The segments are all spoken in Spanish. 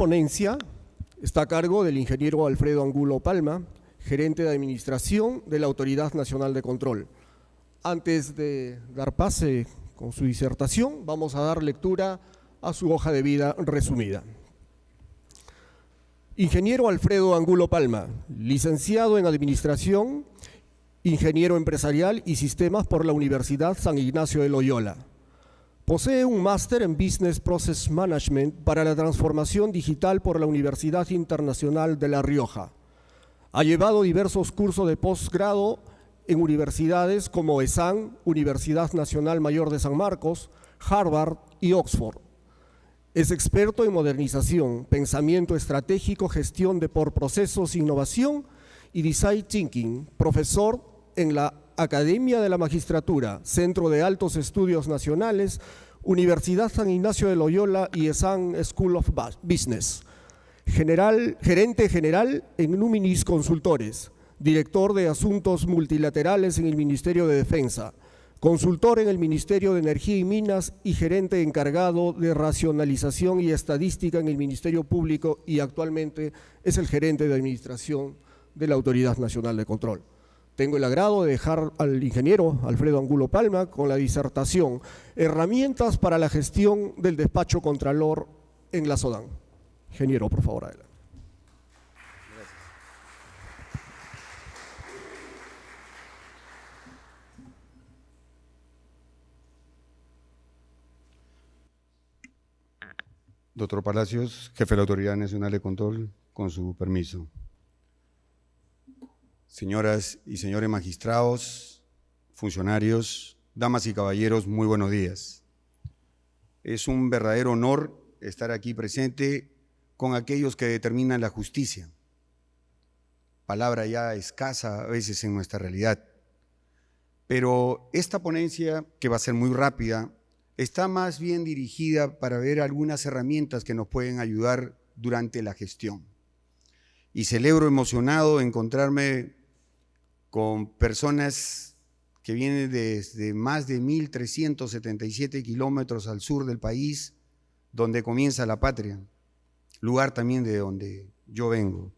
ponencia está a cargo del ingeniero Alfredo Angulo Palma, gerente de Administración de la Autoridad Nacional de Control. Antes de dar pase con su disertación, vamos a dar lectura a su hoja de vida resumida. Ingeniero Alfredo Angulo Palma, licenciado en Administración, ingeniero empresarial y sistemas por la Universidad San Ignacio de Loyola. Posee un máster en Business Process Management para la transformación digital por la Universidad Internacional de La Rioja. Ha llevado diversos cursos de posgrado en universidades como ESAN, Universidad Nacional Mayor de San Marcos, Harvard y Oxford. Es experto en modernización, pensamiento estratégico, gestión de por procesos, innovación y design thinking, profesor en la Academia de la Magistratura, Centro de Altos Estudios Nacionales, Universidad San Ignacio de Loyola y ESAN School of Business. Gerente general en Numinis Consultores, director de Asuntos Multilaterales en el Ministerio de Defensa, consultor en el Ministerio de Energía y Minas y gerente encargado de Racionalización y Estadística en el Ministerio Público y actualmente es el gerente de Administración de la Autoridad Nacional de Control. Tengo el agrado de dejar al ingeniero Alfredo Angulo Palma con la disertación Herramientas para la gestión del despacho Contralor en la SODAN. Ingeniero, por favor, adelante. Doctor Palacios, jefe de la Autoridad Nacional de Control, con su permiso. Señoras y señores magistrados, funcionarios, damas y caballeros, muy buenos días. Es un verdadero honor estar aquí presente con aquellos que determinan la justicia. Palabra ya escasa a veces en nuestra realidad. Pero esta ponencia, que va a ser muy rápida, está más bien dirigida para ver algunas herramientas que nos pueden ayudar durante la gestión. Y celebro emocionado encontrarme con personas que vienen desde más de 1.377 kilómetros al sur del país, donde comienza la patria, lugar también de donde yo vengo.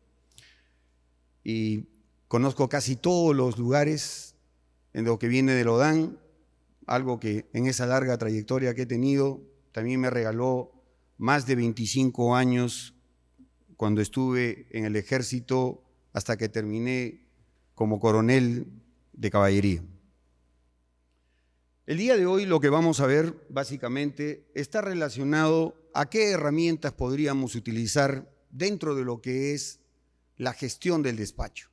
Y conozco casi todos los lugares en lo que viene del ODAN, algo que en esa larga trayectoria que he tenido también me regaló más de 25 años cuando estuve en el ejército hasta que terminé como coronel de caballería. El día de hoy lo que vamos a ver básicamente está relacionado a qué herramientas podríamos utilizar dentro de lo que es la gestión del despacho.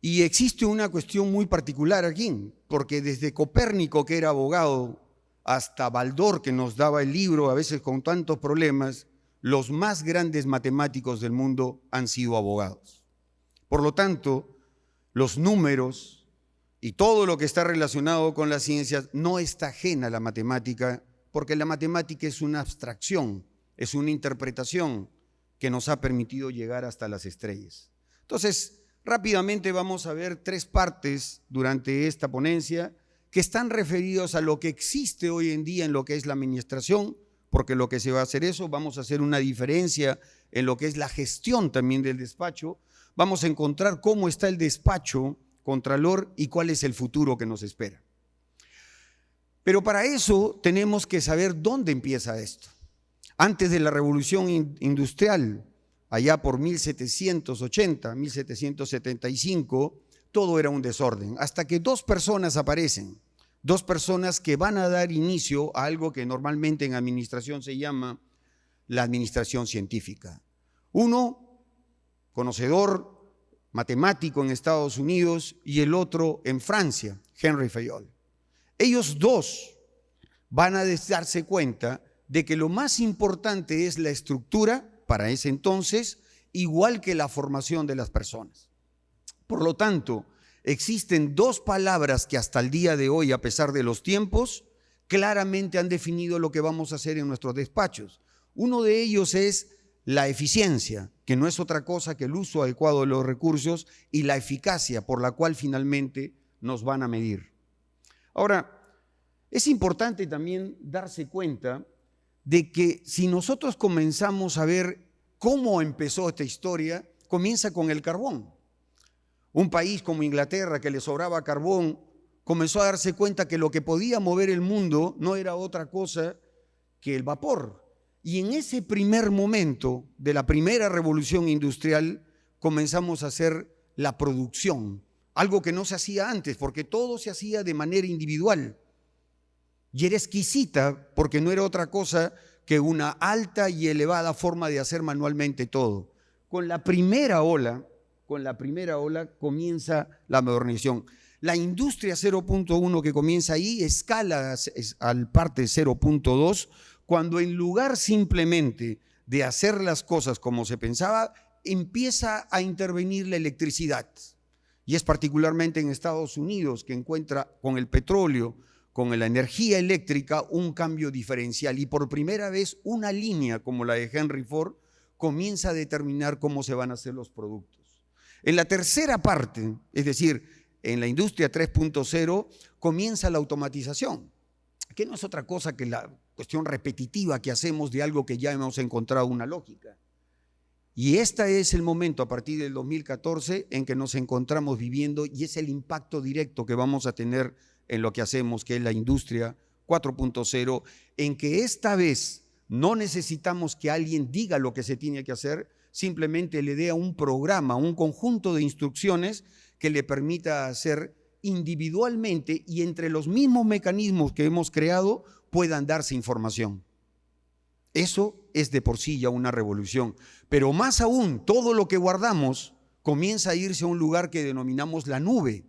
Y existe una cuestión muy particular aquí, porque desde Copérnico, que era abogado, hasta Baldor, que nos daba el libro, a veces con tantos problemas, los más grandes matemáticos del mundo han sido abogados. Por lo tanto, los números y todo lo que está relacionado con las ciencias no está ajena a la matemática, porque la matemática es una abstracción, es una interpretación que nos ha permitido llegar hasta las estrellas. Entonces, rápidamente vamos a ver tres partes durante esta ponencia que están referidos a lo que existe hoy en día en lo que es la administración, porque lo que se va a hacer eso, vamos a hacer una diferencia en lo que es la gestión también del despacho, vamos a encontrar cómo está el despacho Contralor y cuál es el futuro que nos espera. Pero para eso tenemos que saber dónde empieza esto. Antes de la Revolución Industrial, allá por 1780, 1775, todo era un desorden, hasta que dos personas aparecen, dos personas que van a dar inicio a algo que normalmente en administración se llama la administración científica. Uno, conocedor, matemático en Estados Unidos, y el otro en Francia, Henry Fayol. Ellos dos van a darse cuenta de que lo más importante es la estructura, para ese entonces, igual que la formación de las personas. Por lo tanto, existen dos palabras que hasta el día de hoy, a pesar de los tiempos, claramente han definido lo que vamos a hacer en nuestros despachos. Uno de ellos es la eficiencia, que no es otra cosa que el uso adecuado de los recursos, y la eficacia por la cual finalmente nos van a medir. Ahora, es importante también darse cuenta de que si nosotros comenzamos a ver cómo empezó esta historia, comienza con el carbón. Un país como Inglaterra, que le sobraba carbón, comenzó a darse cuenta que lo que podía mover el mundo no era otra cosa que el vapor. Y en ese primer momento de la primera revolución industrial comenzamos a hacer la producción, algo que no se hacía antes, porque todo se hacía de manera individual. Y era exquisita porque no era otra cosa que una alta y elevada forma de hacer manualmente todo. Con la primera ola comienza la modernización. La industria 0.1 que comienza ahí escala al parte 0.2, cuando en lugar simplemente de hacer las cosas como se pensaba, empieza a intervenir la electricidad. Y es particularmente en Estados Unidos que encuentra con el petróleo, con la energía eléctrica, un cambio diferencial. Y por primera vez una línea como la de Henry Ford comienza a determinar cómo se van a hacer los productos. En la tercera parte, es decir, en la industria 3.0, comienza la automatización, que no es otra cosa que la cuestión repetitiva que hacemos de algo que ya hemos encontrado una lógica. Y este es el momento a partir del 2014 en que nos encontramos viviendo, y es el impacto directo que vamos a tener en lo que hacemos, que es la industria 4.0, en que esta vez no necesitamos que alguien diga lo que se tiene que hacer, simplemente le dé un programa, un conjunto de instrucciones que le permita hacer individualmente y entre los mismos mecanismos que hemos creado puedan darse información. Eso es de por sí ya una revolución, pero más aún, todo lo que guardamos comienza a irse a un lugar que denominamos la nube,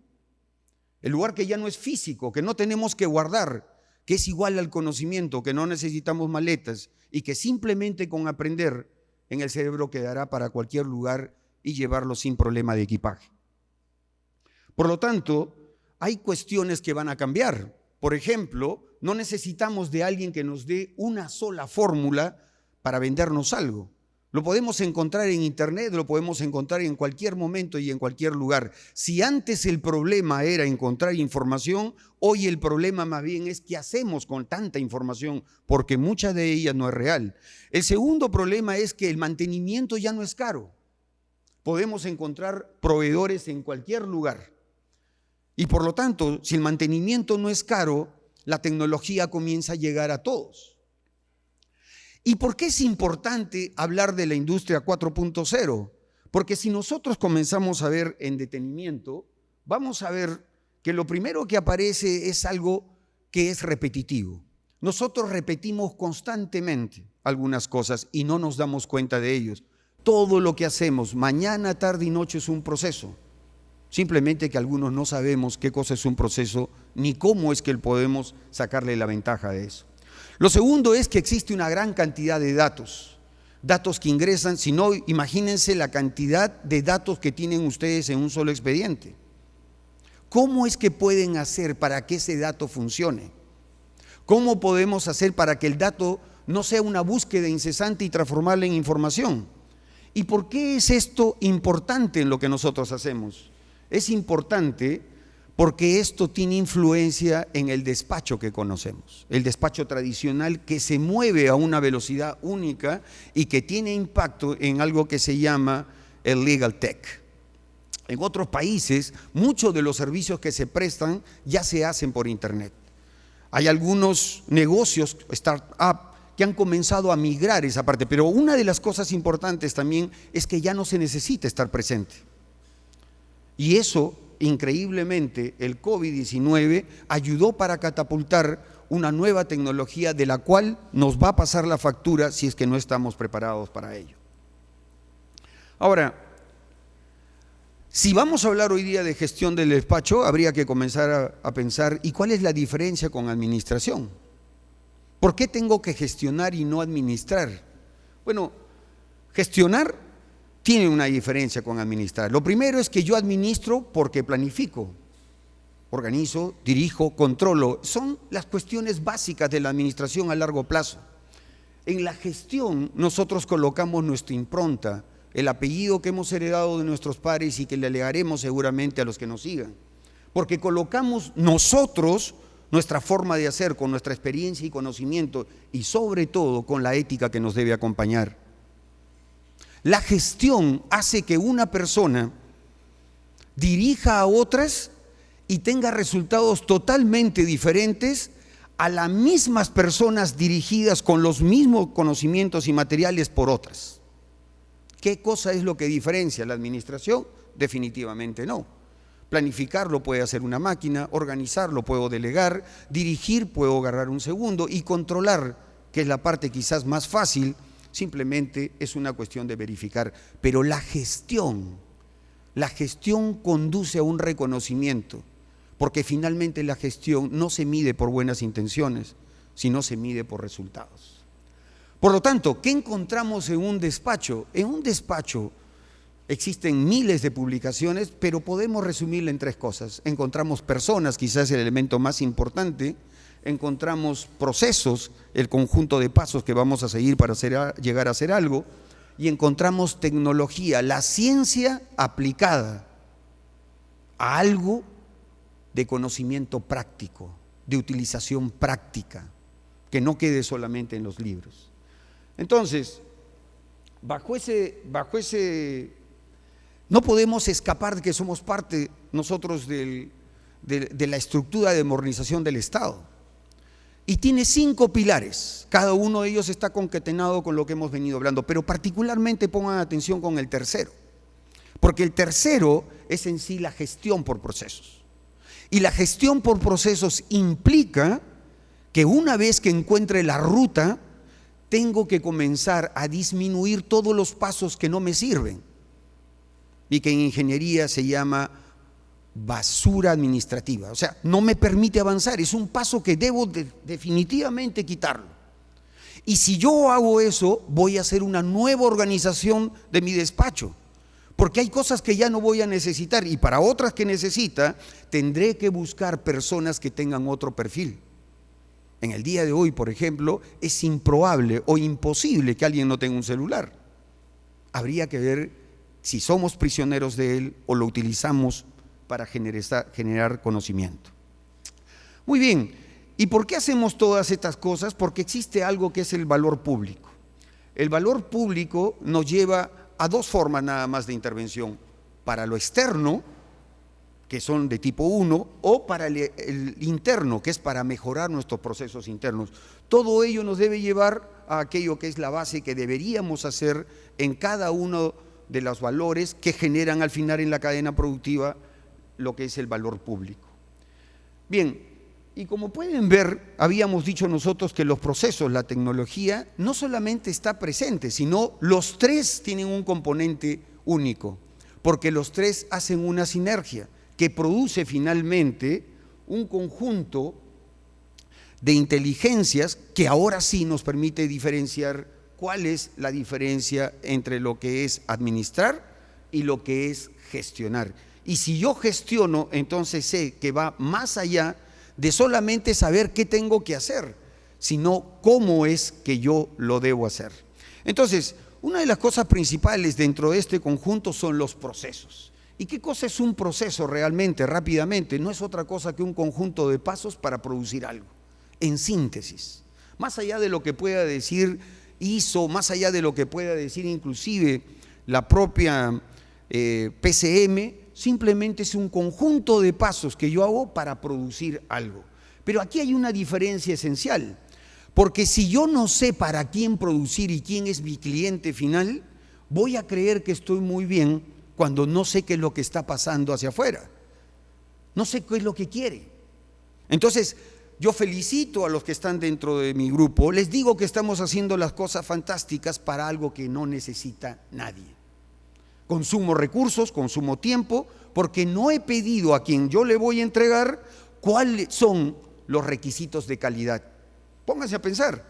el lugar que ya no es físico, que no tenemos que guardar, que es igual al conocimiento, que no necesitamos maletas y que simplemente con aprender en el cerebro quedará para cualquier lugar y llevarlo sin problema de equipaje. Por lo tanto, hay cuestiones que van a cambiar. Por ejemplo, no necesitamos de alguien que nos dé una sola fórmula para vendernos algo. Lo podemos encontrar en internet, lo podemos encontrar en cualquier momento y en cualquier lugar. Si antes el problema era encontrar información, hoy el problema más bien es qué hacemos con tanta información, porque mucha de ella no es real. El segundo problema es que el mantenimiento ya no es caro. Podemos encontrar proveedores en cualquier lugar. Y por lo tanto, si el mantenimiento no es caro, la tecnología comienza a llegar a todos. ¿Y por qué es importante hablar de la industria 4.0? Porque si nosotros comenzamos a ver en detenimiento, vamos a ver que lo primero que aparece es algo que es repetitivo. Nosotros repetimos constantemente algunas cosas y no nos damos cuenta de ellos. Todo lo que hacemos mañana, tarde y noche es un proceso. Simplemente que algunos no sabemos qué cosa es un proceso ni cómo es que podemos sacarle la ventaja de eso. Lo segundo es que existe una gran cantidad de datos que ingresan, si no, imagínense la cantidad de datos que tienen ustedes en un solo expediente. ¿Cómo es que pueden hacer para que ese dato funcione? ¿Cómo podemos hacer para que el dato no sea una búsqueda incesante y transformarla en información? ¿Y por qué es esto importante en lo que nosotros hacemos? Es importante porque esto tiene influencia en el despacho que conocemos, el despacho tradicional que se mueve a una velocidad única y que tiene impacto en algo que se llama el legal tech. En otros países, muchos de los servicios que se prestan ya se hacen por internet. Hay algunos negocios, startup, que han comenzado a migrar esa parte, pero una de las cosas importantes también es que ya no se necesita estar presente. Y eso, increíblemente, el COVID-19 ayudó para catapultar una nueva tecnología de la cual nos va a pasar la factura si es que no estamos preparados para ello. Ahora, si vamos a hablar hoy día de gestión del despacho, habría que comenzar a pensar, ¿y cuál es la diferencia con administración? ¿Por qué tengo que gestionar y no administrar? Bueno, gestionar tiene una diferencia con administrar. Lo primero es que yo administro porque planifico, organizo, dirijo, controlo. Son las cuestiones básicas de la administración a largo plazo. En la gestión nosotros colocamos nuestra impronta, el apellido que hemos heredado de nuestros padres y que le legaremos seguramente a los que nos sigan. Porque colocamos nosotros nuestra forma de hacer, con nuestra experiencia y conocimiento y sobre todo con la ética que nos debe acompañar. La gestión hace que una persona dirija a otras y tenga resultados totalmente diferentes a las mismas personas dirigidas con los mismos conocimientos y materiales por otras. ¿Qué cosa es lo que diferencia la administración? Definitivamente no. Planificarlo puede hacer una máquina, organizarlo puedo delegar, dirigir puedo agarrar un segundo y controlar, que es la parte quizás más fácil, simplemente es una cuestión de verificar. Pero la gestión conduce a un reconocimiento, porque finalmente la gestión no se mide por buenas intenciones, sino se mide por resultados. Por lo tanto, ¿qué encontramos en un despacho? En un despacho existen miles de publicaciones, pero podemos resumirla en tres cosas. Encontramos personas, quizás el elemento más importante. Encontramos procesos, el conjunto de pasos que vamos a seguir para llegar a hacer algo. Y encontramos tecnología, la ciencia aplicada a algo de conocimiento práctico, de utilización práctica, que no quede solamente en los libros. Entonces, bajo ese no podemos escapar de que somos parte nosotros de la estructura de modernización del Estado. Y tiene 5 pilares, cada uno de ellos está concatenado con lo que hemos venido hablando, pero particularmente pongan atención con el tercero, porque el tercero es en sí la gestión por procesos. Y la gestión por procesos implica que una vez que encuentre la ruta, tengo que comenzar a disminuir todos los pasos que no me sirven, y que en ingeniería se llama basura administrativa, o sea, no me permite avanzar, es un paso que debo definitivamente quitarlo. Y si yo hago eso, voy a hacer una nueva organización de mi despacho, porque hay cosas que ya no voy a necesitar y para otras que necesita, tendré que buscar personas que tengan otro perfil. En el día de hoy, por ejemplo, es improbable o imposible que alguien no tenga un celular. Habría que ver si somos prisioneros de él o lo utilizamos para generar conocimiento. Muy bien, ¿y por qué hacemos todas estas cosas? Porque existe algo que es el valor público. El valor público nos lleva a 2 formas nada más de intervención: para lo externo, que son de tipo 1, o para el interno, que es para mejorar nuestros procesos internos. Todo ello nos debe llevar a aquello que es la base que deberíamos hacer en cada uno de los valores que generan al final en la cadena productiva lo que es el valor público. Bien, y como pueden ver, habíamos dicho nosotros que los procesos, la tecnología, no solamente está presente, sino los 3 tienen un componente único, porque los 3 hacen una sinergia que produce finalmente un conjunto de inteligencias que ahora sí nos permite diferenciar cuál es la diferencia entre lo que es administrar y lo que es gestionar. Y si yo gestiono, entonces sé que va más allá de solamente saber qué tengo que hacer, sino cómo es que yo lo debo hacer. Entonces, una de las cosas principales dentro de este conjunto son los procesos. ¿Y qué cosa es un proceso realmente, rápidamente? No es otra cosa que un conjunto de pasos para producir algo, en síntesis. Más allá de lo que pueda decir ISO, más allá de lo que pueda decir inclusive la propia PCM, simplemente es un conjunto de pasos que yo hago para producir algo. Pero aquí hay una diferencia esencial, porque si yo no sé para quién producir y quién es mi cliente final, voy a creer que estoy muy bien cuando no sé qué es lo que está pasando hacia afuera, no sé qué es lo que quiere. Entonces, yo felicito a los que están dentro de mi grupo, les digo que estamos haciendo las cosas fantásticas para algo que no necesita nadie. Consumo recursos, consumo tiempo, porque no he pedido a quien yo le voy a entregar cuáles son los requisitos de calidad. Pónganse a pensar,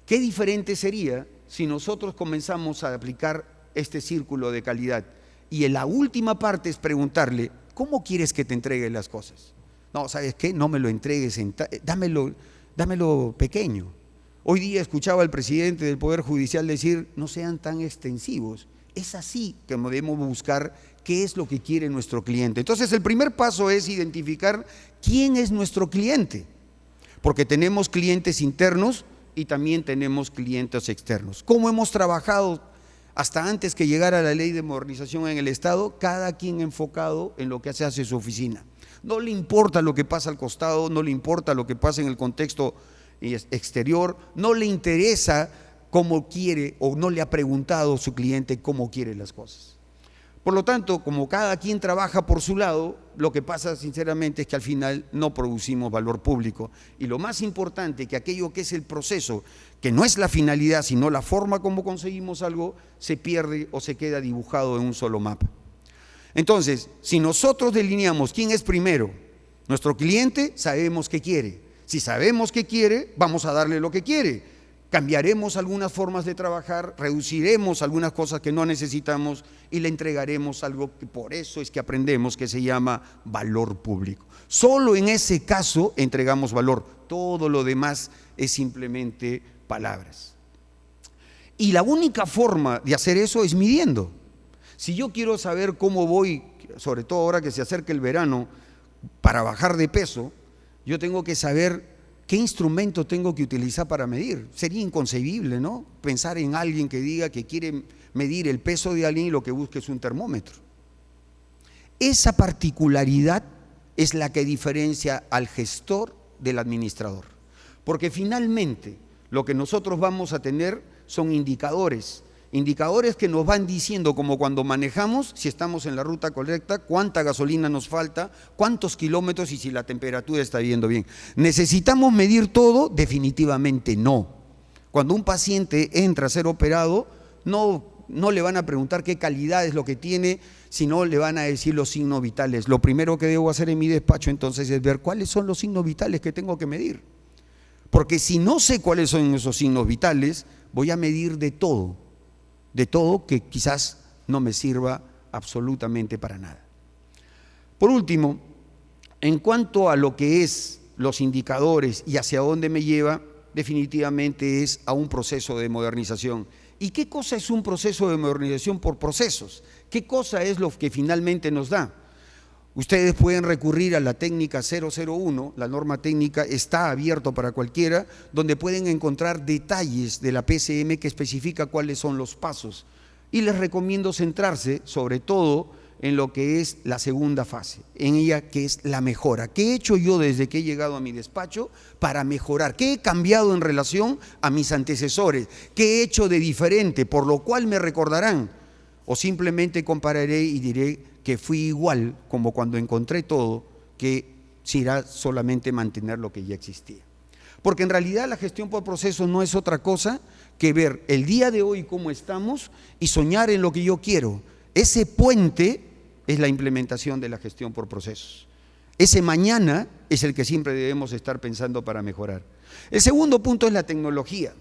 ¿qué diferente sería si nosotros comenzamos a aplicar este círculo de calidad? Y en la última parte es preguntarle, ¿cómo quieres que te entregue las cosas? No, ¿sabes qué? No me lo entregues, dámelo pequeño. Hoy día escuchaba al presidente del Poder Judicial decir, no sean tan extensivos. Es así que debemos buscar qué es lo que quiere nuestro cliente. Entonces, el primer paso es identificar quién es nuestro cliente. porque tenemos clientes internos y también tenemos clientes externos. ¿Cómo hemos trabajado hasta antes que llegara la ley de modernización en el Estado? Cada quien enfocado en lo que se hace en su oficina. No le importa lo que pasa al costado, no le importa lo que pasa en el contexto exterior, no le interesa cómo quiere o no le ha preguntado a su cliente cómo quiere las cosas. Por lo tanto, como cada quien trabaja por su lado, lo que pasa sinceramente es que al final no producimos valor público. Y lo más importante, que aquello que es el proceso, que no es la finalidad, sino la forma como conseguimos algo, se pierde o se queda dibujado en un solo mapa. Entonces, si nosotros delineamos quién es primero, nuestro cliente, sabemos qué quiere. Si sabemos qué quiere, vamos a darle lo que quiere. Cambiaremos algunas formas de trabajar, reduciremos algunas cosas que no necesitamos y le entregaremos algo que por eso es que aprendemos, que se llama valor público. Solo en ese caso entregamos valor, todo lo demás es simplemente palabras. Y la única forma de hacer eso es midiendo. Si yo quiero saber cómo voy, sobre todo ahora que se acerca el verano, para bajar de peso, yo tengo que saber ¿qué instrumento tengo que utilizar para medir? Sería inconcebible, ¿no? Pensar en alguien que diga que quiere medir el peso de alguien y lo que busque es un termómetro. Esa particularidad es la que diferencia al gestor del administrador. Porque finalmente lo que nosotros vamos a tener son indicadores que nos van diciendo, como cuando manejamos, si estamos en la ruta correcta, cuánta gasolina nos falta, cuántos kilómetros y si la temperatura está yendo bien. ¿Necesitamos medir todo? Definitivamente no. Cuando un paciente entra a ser operado, no le van a preguntar qué calidad es lo que tiene, sino le van a decir los signos vitales. Lo primero que debo hacer en mi despacho entonces es ver cuáles son los signos vitales que tengo que medir. Porque si no sé cuáles son esos signos vitales, voy a medir de todo que quizás no me sirva absolutamente para nada. Por último, en cuanto a lo que es los indicadores y hacia dónde me lleva, definitivamente es a un proceso de modernización. ¿Y qué cosa es un proceso de modernización por procesos? ¿Qué cosa es lo que finalmente nos da? Ustedes pueden recurrir a la técnica 001, la norma técnica está abierta para cualquiera, donde pueden encontrar detalles de la PCM que especifica cuáles son los pasos. Y les recomiendo centrarse sobre todo en lo que es la segunda fase, en ella que es la mejora. ¿Qué he hecho yo desde que he llegado a mi despacho para mejorar? ¿Qué he cambiado en relación a mis antecesores? ¿Qué he hecho de diferente, por lo cual me recordarán? O simplemente compararé y diré que fui igual como cuando encontré todo, que se irá solamente mantener lo que ya existía. Porque en realidad la gestión por procesos no es otra cosa que ver el día de hoy cómo estamos y soñar en lo que yo quiero. Ese puente es la implementación de la gestión por procesos. Ese mañana es el que siempre debemos estar pensando para mejorar. El segundo punto es la tecnología.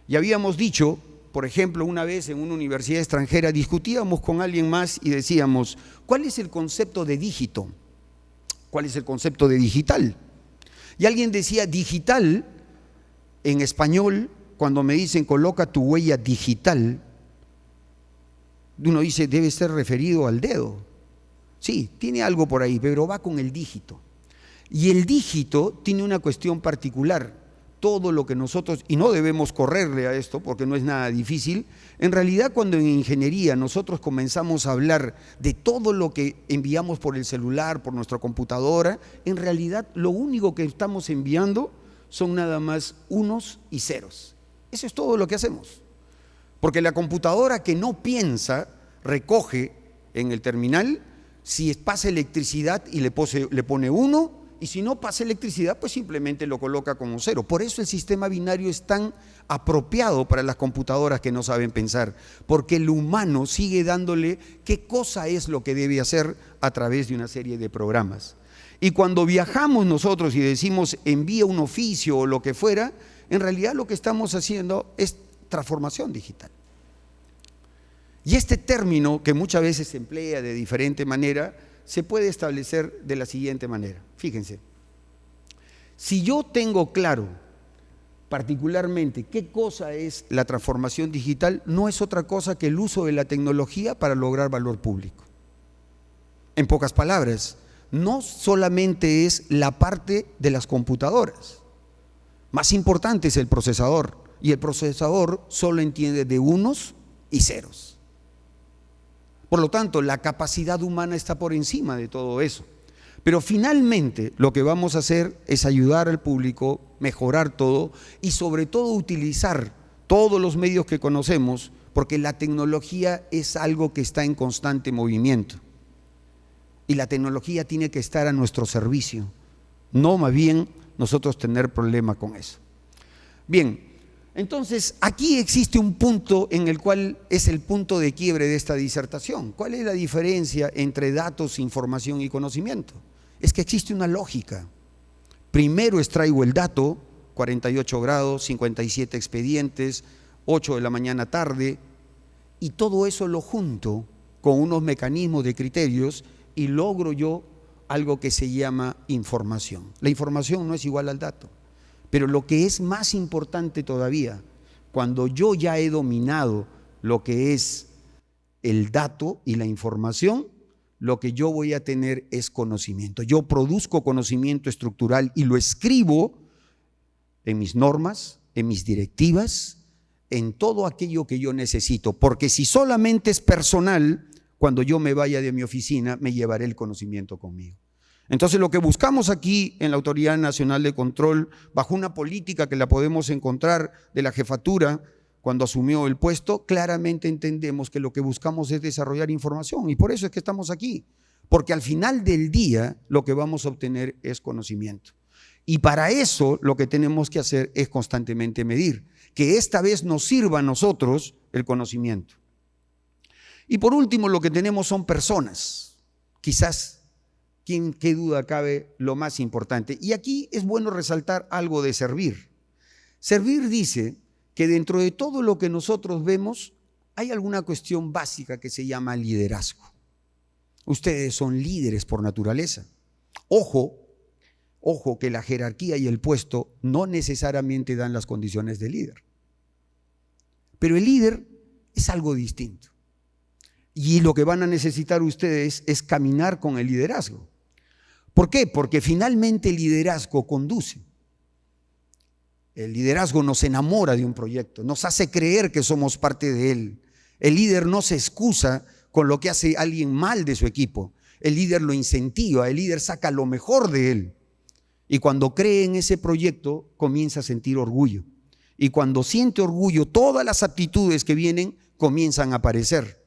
Ya habíamos dicho, por ejemplo, una vez en una universidad extranjera discutíamos con alguien más y decíamos, ¿cuál es el concepto de dígito? ¿Cuál es el concepto de digital? Y alguien decía, digital, en español, cuando me dicen coloca tu huella digital, uno dice, debe ser referido al dedo. Sí, tiene algo por ahí, pero va con el dígito. Y el dígito tiene una cuestión particular. Todo lo que nosotros, y no debemos correrle a esto porque no es nada difícil, en realidad cuando en ingeniería nosotros comenzamos a hablar de todo lo que enviamos por el celular, por nuestra computadora, en realidad lo único que estamos enviando son nada más unos y ceros. Eso es todo lo que hacemos. Porque la computadora que no piensa, recoge en el terminal, si pasa electricidad y le pone 1, y si no pasa electricidad, pues simplemente lo coloca como 0. Por eso el sistema binario es tan apropiado para las computadoras que no saben pensar, porque el humano sigue dándole qué cosa es lo que debe hacer a través de una serie de programas. Y cuando viajamos nosotros y decimos envía un oficio o lo que fuera, en realidad lo que estamos haciendo es transformación digital. Y este término, que muchas veces se emplea de diferente manera, se puede establecer de la siguiente manera. Fíjense, si yo tengo claro particularmente qué cosa es la transformación digital, no es otra cosa que el uso de la tecnología para lograr valor público. En pocas palabras, no solamente es la parte de las computadoras, Más importante es el procesador, y el procesador solo entiende de unos y ceros. Por lo tanto, la capacidad humana está por encima de todo eso. Pero finalmente lo que vamos a hacer es ayudar al público, mejorar todo y sobre todo utilizar todos los medios que conocemos, porque la tecnología es algo que está en constante movimiento. Y la tecnología tiene que estar a nuestro servicio, no más bien nosotros tener problema con eso. Bien, entonces aquí existe un punto en el cual es el punto de quiebre de esta disertación. ¿Cuál es la diferencia entre datos, información y conocimiento? Es que existe una lógica. Primero extraigo el dato, 48 grados, 57 expedientes, 8 de la mañana tarde, y todo eso lo junto con unos mecanismos de criterios y logro yo algo que se llama información. La información no es igual al dato, pero lo que es más importante todavía, cuando yo ya he dominado lo que es el dato y la información, lo que yo voy a tener es conocimiento. Yo produzco conocimiento estructural y lo escribo en mis normas, en mis directivas, en todo aquello que yo necesito, porque si solamente es personal, cuando yo me vaya de mi oficina, me llevaré el conocimiento conmigo. Entonces lo que buscamos aquí en la Autoridad Nacional de Control, bajo una política que la podemos encontrar de la jefatura cuando asumió el puesto, claramente entendemos que lo que buscamos es desarrollar información y por eso es que estamos aquí, porque al final del día lo que vamos a obtener es conocimiento. Y para eso lo que tenemos que hacer es constantemente medir, que esta vez nos sirva a nosotros el conocimiento. Y por último lo que tenemos son personas, quizás, qué duda cabe, lo más importante. Y aquí es bueno resaltar algo de servir. Servir dice que dentro de todo lo que nosotros vemos hay alguna cuestión básica que se llama liderazgo. Ustedes son líderes por naturaleza. Ojo que la jerarquía y el puesto no necesariamente dan las condiciones de líder. Pero el líder es algo distinto. Y lo que van a necesitar ustedes es caminar con el liderazgo. ¿Por qué? Porque finalmente el liderazgo conduce. El liderazgo nos enamora de un proyecto, nos hace creer que somos parte de él. El líder no se excusa con lo que hace alguien mal de su equipo. El líder lo incentiva, el líder saca lo mejor de él. Y cuando cree en ese proyecto, comienza a sentir orgullo. Y cuando siente orgullo, todas las aptitudes que vienen comienzan a aparecer.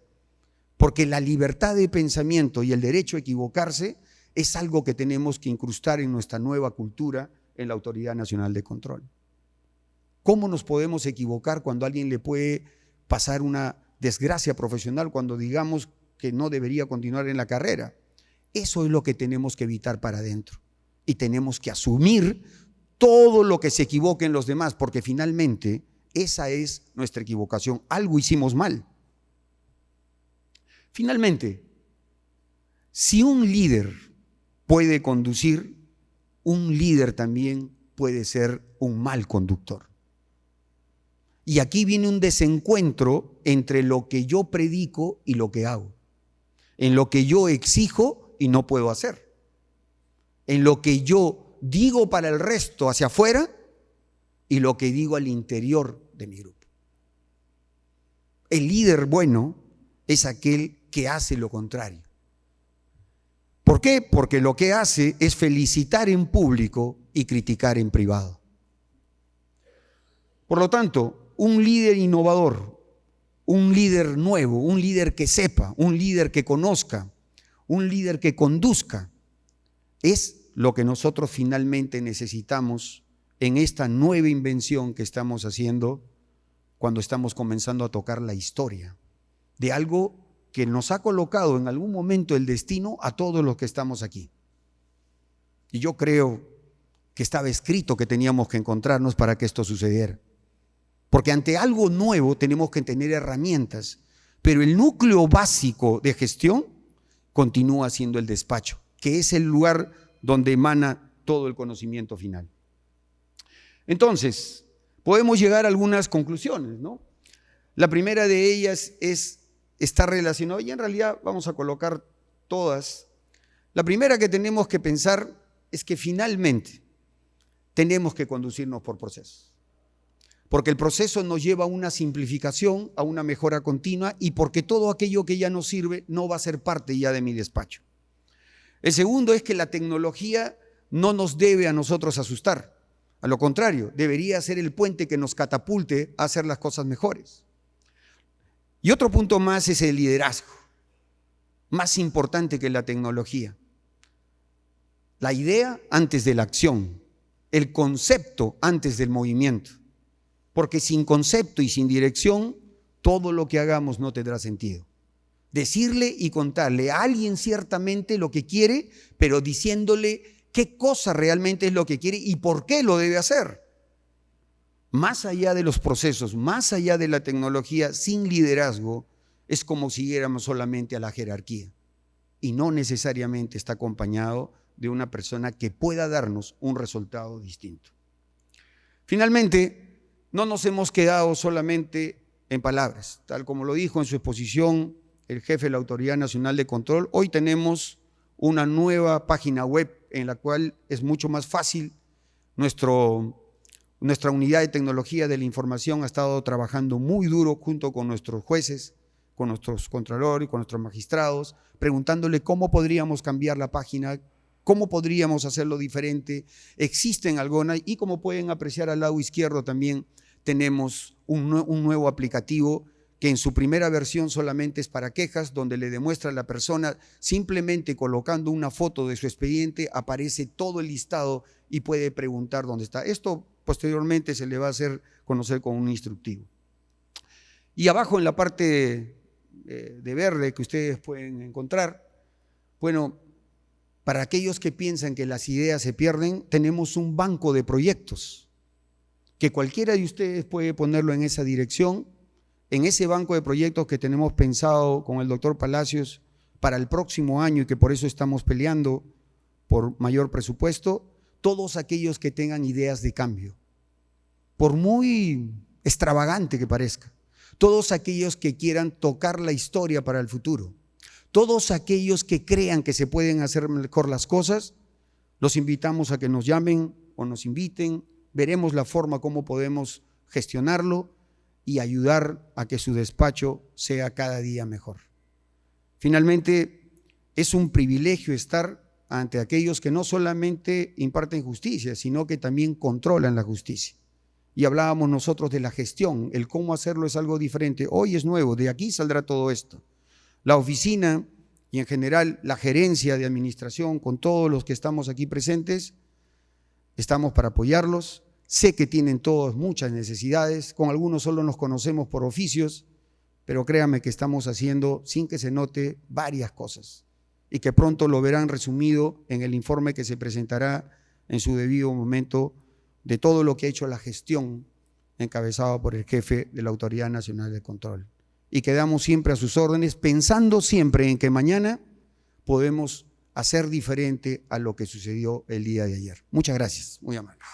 Porque la libertad de pensamiento y el derecho a equivocarse es algo que tenemos que incrustar en nuestra nueva cultura en la Autoridad Nacional de Control. ¿Cómo nos podemos equivocar cuando a alguien le puede pasar una desgracia profesional, cuando digamos que no debería continuar en la carrera? Eso es lo que tenemos que evitar para adentro. Y tenemos que asumir todo lo que se equivoquen los demás, porque finalmente esa es nuestra equivocación. Algo hicimos mal. Finalmente, si un líder puede conducir, un líder también puede ser un mal conductor. Y aquí viene un desencuentro entre lo que yo predico y lo que hago, en lo que yo exijo y no puedo hacer, en lo que yo digo para el resto hacia afuera y lo que digo al interior de mi grupo. El líder bueno es aquel que hace lo contrario. ¿Por qué? Porque lo que hace es felicitar en público y criticar en privado. Por lo tanto, un líder innovador, un líder nuevo, un líder que sepa, un líder que conozca, un líder que conduzca, es lo que nosotros finalmente necesitamos en esta nueva invención que estamos haciendo cuando estamos comenzando a tocar la historia de algo que nos ha colocado en algún momento el destino a todos los que estamos aquí. Y yo creo que estaba escrito que teníamos que encontrarnos para que esto sucediera. Porque ante algo nuevo tenemos que tener herramientas, pero el núcleo básico de gestión continúa siendo el despacho, que es el lugar donde emana todo el conocimiento final. Entonces, podemos llegar a algunas conclusiones, ¿no? La primera de ellas está relacionada, y en realidad vamos a colocar todas. La primera que tenemos que pensar es que finalmente tenemos que conducirnos por procesos. Porque el proceso nos lleva a una simplificación, a una mejora continua y porque todo aquello que ya no sirve no va a ser parte ya de mi despacho. El segundo es que la tecnología no nos debe a nosotros asustar. A lo contrario, debería ser el puente que nos catapulte a hacer las cosas mejores. Y otro punto más es el liderazgo, más importante que la tecnología. La idea antes de la acción, el concepto antes del movimiento. Porque sin concepto y sin dirección, todo lo que hagamos no tendrá sentido. Decirle y contarle a alguien ciertamente lo que quiere, pero diciéndole qué cosa realmente es lo que quiere y por qué lo debe hacer. Más allá de los procesos, más allá de la tecnología, sin liderazgo, es como siguiéramos solamente a la jerarquía. Y no necesariamente está acompañado de una persona que pueda darnos un resultado distinto. Finalmente, no nos hemos quedado solamente en palabras. Tal como lo dijo en su exposición el jefe de la Autoridad Nacional de Control, hoy tenemos una nueva página web en la cual es mucho más fácil. Nuestra unidad de tecnología de la información ha estado trabajando muy duro junto con nuestros jueces, con nuestros contralores, con nuestros magistrados, preguntándole cómo podríamos cambiar la página, cómo podríamos hacerlo diferente. Existen algunas y como pueden apreciar al lado izquierdo también tenemos un nuevo aplicativo que en su primera versión solamente es para quejas, donde le demuestra a la persona, simplemente colocando una foto de su expediente, aparece todo el listado y puede preguntar dónde está. Esto posteriormente se le va a hacer conocer con un instructivo. Y abajo en la parte de verde que ustedes pueden encontrar, bueno, para aquellos que piensan que las ideas se pierden, tenemos un banco de proyectos que cualquiera de ustedes puede ponerlo en esa dirección, en ese banco de proyectos que tenemos pensado con el doctor Palacios para el próximo año y que por eso estamos peleando por mayor presupuesto, todos aquellos que tengan ideas de cambio, por muy extravagante que parezca, todos aquellos que quieran tocar la historia para el futuro, todos aquellos que crean que se pueden hacer mejor las cosas, los invitamos a que nos llamen o nos inviten. Veremos la forma como podemos gestionarlo y ayudar a que su despacho sea cada día mejor. Finalmente, es un privilegio estar ante aquellos que no solamente imparten justicia, sino que también controlan la justicia. Y hablábamos nosotros de la gestión, el cómo hacerlo es algo diferente. Hoy es nuevo, de aquí saldrá todo esto. La oficina y en general la gerencia de administración, con todos los que estamos aquí presentes, estamos para apoyarlos. Sé que tienen todos muchas necesidades, con algunos solo nos conocemos por oficios, pero créanme que estamos haciendo, sin que se note, varias cosas y que pronto lo verán resumido en el informe que se presentará en su debido momento de todo lo que ha hecho la gestión encabezada por el jefe de la Autoridad Nacional de Control. Y quedamos siempre a sus órdenes, pensando siempre en que mañana podemos hacer diferente a lo que sucedió el día de ayer. Muchas gracias, muy amables.